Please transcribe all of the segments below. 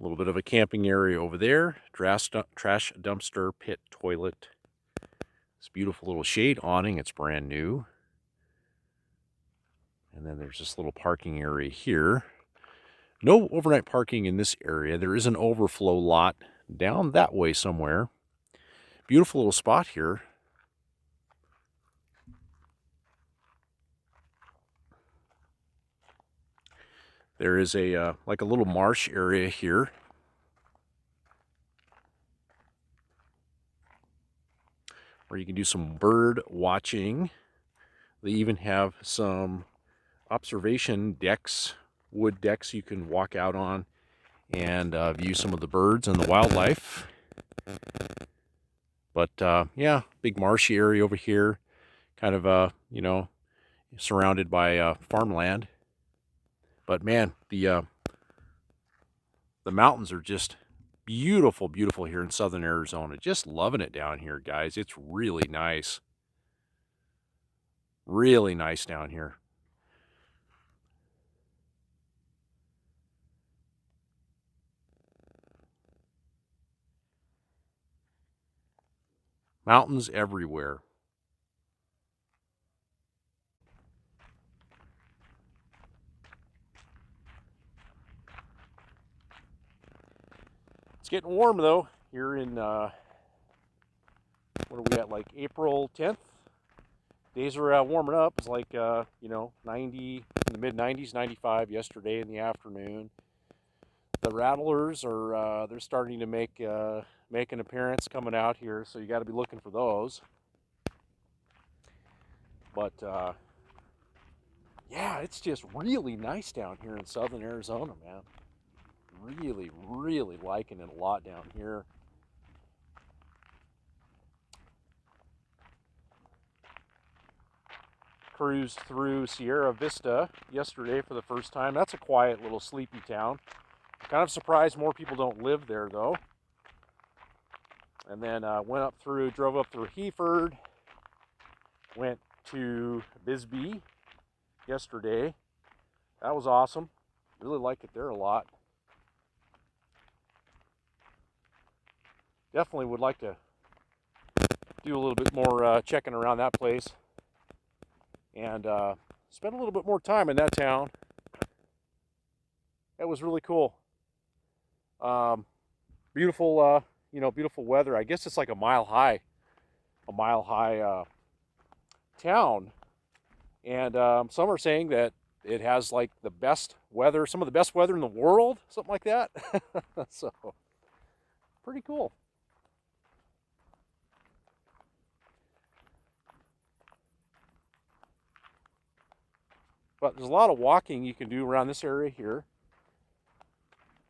A little bit of a camping area over there. Trash dumpster, pit, toilet. This beautiful little shade awning. It's brand new. And then there's this little parking area here. No overnight parking in this area. There is an overflow lot down that way somewhere. Beautiful little spot here. There is a like a little marsh area here. Where you can do some bird watching. They even have some observation decks, wood decks you can walk out on and view some of the birds and the wildlife. But yeah, big marshy area over here, kind of you know, surrounded by farmland. But man, the mountains are just beautiful, beautiful here in southern Arizona. Just loving it down here, guys. It's really nice. Really nice down here. Mountains everywhere. It's getting warm though. Here in what are we at? Like April 10th. Days are warming up. It's like you know, 90 in the mid 90s, 95 yesterday in the afternoon. The rattlers are they're starting to make an appearance coming out here, so you got to be looking for those. But yeah, it's just really nice down here in southern Arizona, man. Really, really liking it a lot down here. Cruised through Sierra Vista yesterday for the first time. That's a quiet little sleepy town. Kind of surprised more people don't live there though. And then drove up through Heford, went to Bisbee yesterday. That was awesome. Really liked it there a lot. Definitely would like to do a little bit more checking around that place and spend a little bit more time in that town. That was really cool. Beautiful, you know, beautiful weather. I guess it's like a mile high town, and some are saying that it has like the best weather, some of the best weather in the world, something like that. So, pretty cool. But there's a lot of walking you can do around this area here.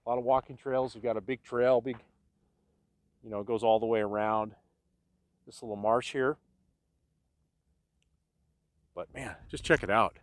A lot of walking trails. You've got a big trail, you know, it goes all the way around this little marsh here. But man, just check it out.